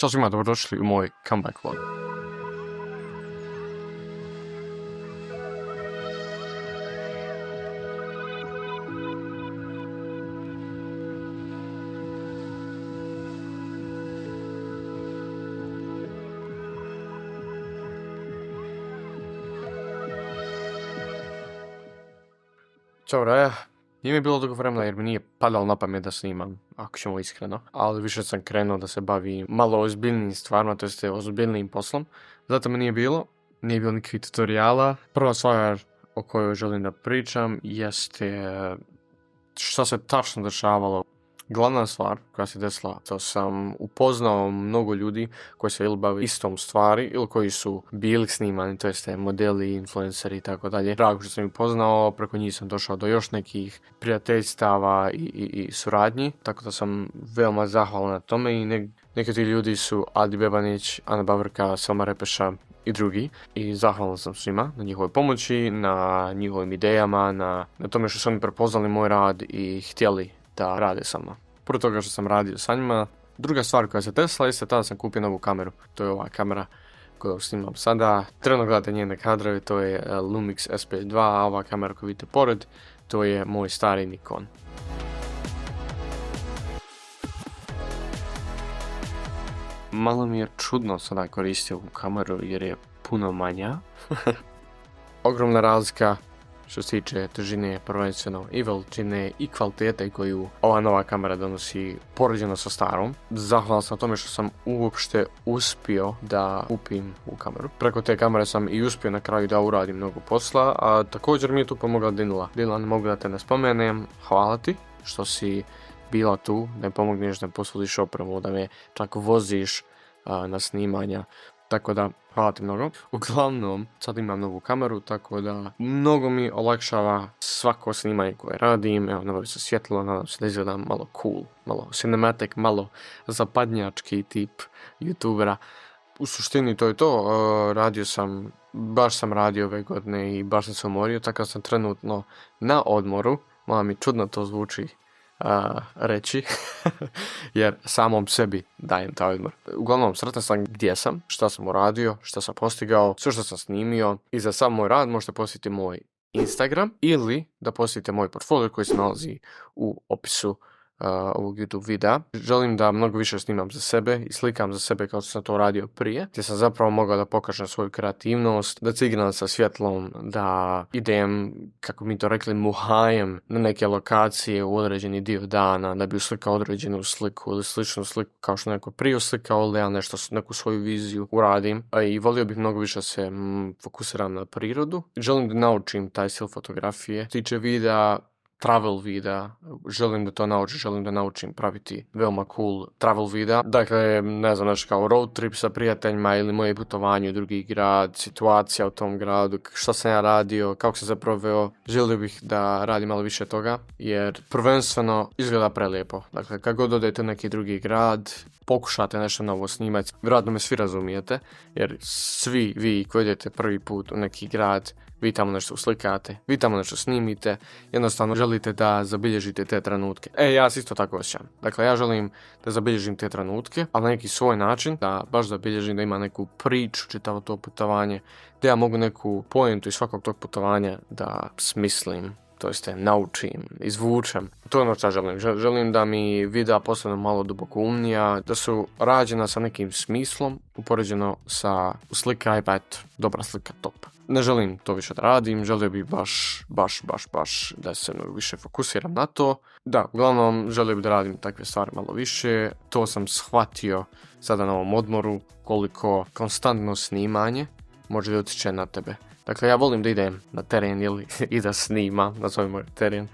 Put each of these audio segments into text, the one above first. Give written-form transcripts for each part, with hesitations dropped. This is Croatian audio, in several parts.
Ćao svima, dobrodošli u moj comeback vlog. Ćao Raja, nije mi bilo dugo vremena jer mi nije padalo na pamet da snimam, ako ćemo iskreno, ali više sam krenuo da se bavim malo ozbiljnijim stvarima, to jest ozbiljnijim poslom, zato mi nije bilo nikakvih tutoriala. Prva stvar o kojoj želim da pričam jeste što se tačno dešavalo. Glavna stvar koja se desila, to sam upoznao mnogo ljudi koji se ili bave istom stvari ili koji su bili snimani, to jeste modeli, influenceri i tako dalje. Drago što sam ih upoznao, preko njih sam došao do još nekih prijateljstava i suradnji, tako da sam veoma zahvalan na tome i neki ti ljudi su Adi Bebanić, Ana Bavrka, Selma Repeša i drugi. I zahvalan sam svima na njihovoj pomoći, na njihovim idejama, na tome što su oni prepoznali moj rad i htjeli da rade sa mnom. Prvo toga što sam radio sa njima. Druga stvar koja se desila jeste tada sam kupio novu kameru. To je ova kamera koju snimam sada. Trenutno gledate njene kadrove, to je Lumix SP2, a ova kamera koju vidite pored, to je moj stari Nikon. Malo mi je čudno sada koristiti ovu kameru jer je puno manja. Ogromna razlika što se tiče težine, prvenstveno i veličine i kvalitete koju ova nova kamera donosi poređeno sa starom. Zahvalan sam na tome što sam uopšte uspio da kupim ovu kameru. Preko te kamere sam i uspio na kraju da uradim mnogo posla, a također mi je tu pomogla Dinula. Dinula, ne mogu da te ne spomenem, hvala ti što si bila tu, da mi pomogneš, da mi poslužiš opremu, da me čak voziš na snimanja. Tako da, hvala ti mnogo. Uglavnom, sad imam novu kameru, tako da mnogo mi olakšava svako snimanje koje radim. Evo, nabavio sam svjetlo, nadam se da izgledam malo cool, malo cinematic, malo zapadnjački tip youtubera. U suštini to je to. Baš sam radio ove godine i baš sam se umorio, tako da sam trenutno na odmoru. Malo mi čudno to zvuči reći, jer samom sebi dajem taj odmor. Uglavnom, sretan sam gdje sam, šta sam uradio, šta sam postigao, sve što sam snimio. I za sam moj rad možete posjetiti moj Instagram ili da posjetite moj portfolio koji se nalazi u opisu ovog YouTube videa. Želim da mnogo više snimam za sebe i slikam za sebe kao što sam to radio prije, gdje sam zapravo mogao da pokažem svoju kreativnost, da cigram sa svjetlom, da idem, kako mi to rekli, muhajem na neke lokacije u određeni dio dana, da bi uslikao određenu sliku ili sličnu sliku kao što neko prije uslikao, ili ja neku svoju viziju uradim. I volio bih mnogo više se fokusiram na prirodu. Želim da naučim taj stil fotografije. Tiče videa, travel videa, želim da to naučim, želim da naučim praviti veoma cool travel videa. Dakle, ne znam, nešto kao road trip sa prijateljima ili moje putovanje u drugi grad, situacija u tom gradu, šta sam ja radio, kako sam se proveo. Želio bih da radim malo više toga, jer prvenstveno izgleda prelijepo. Dakle, kad god odete u neki drugi grad, pokušate nešto novo snimati, vjerojatno me svi razumijete, jer svi vi koji idete prvi put u neki grad, vi tamo nešto uslikate, vi tamo nešto snimite, jednostavno želite da zabilježite te trenutke. Ja se isto tako osjećam. Dakle, ja želim da zabilježim te trenutke, ali na neki svoj način, da baš zabilježim, da ima neku priču čitavo to putovanje, da ja mogu neku pojentu iz svakog tog putovanja da smislim, to jeste naučim, izvučem. To je ono što želim. Želim da mi videa postanu malo dubokoumnija, da su rađena sa nekim smislom, upoređeno sa slikaj, pa eto, dobra slika, top. Ne želim to više da radim, želio bih baš da se mnogo više fokusiram na to. Da, uglavnom želio bih da radim takve stvari malo više. To sam shvatio sada na ovom odmoru, koliko konstantno snimanje može da utječe na tebe. Dakle, ja volim da idem na teren i da snimam, nazovimo teren,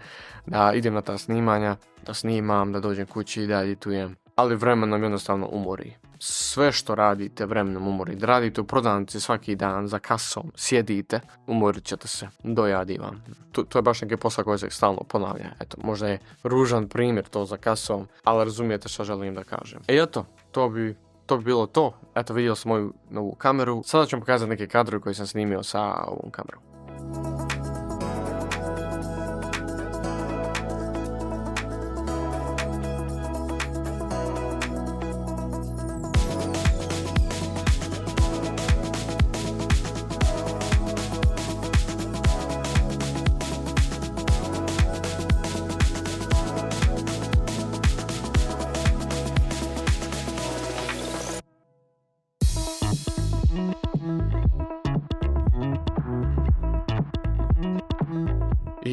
da idem na ta snimanja, da snimam, da dođem kući i da editujem. Ali vremenom jednostavno umori. Sve što radite vremenom umori. Da radite u prodavnici svaki dan za kasom, sjedite, umorit ćete se, dojadi vam. To je baš neki posao koji se stalno ponavlja. Eto, možda je ružan primjer to za kasom, ali razumijete što želim da kažem. Eto, to bi bilo to. Eto, vidio sam moju novu kameru. Sada ću vam pokazati neke kadrove koje sam snimio sa ovom kamerom.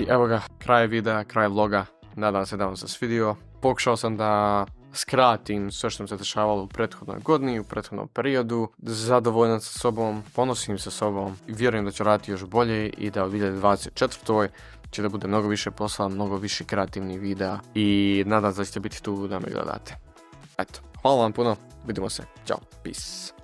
I evo ga, kraj videa, kraj vloga. Nadam se da vam se svidio. Pokušao sam da skratim sve što mi se dešavalo u prethodnoj godini, u prethodnom periodu. Zadovoljan sa sobom, ponosim sa sobom i vjerujem da ću raditi još bolje i da u 2024. će da bude mnogo više posla, mnogo više kreativnih videa i nadam se da ćete biti tu da me gledate. Eto, hvala vam puno, vidimo se, ćao, peace.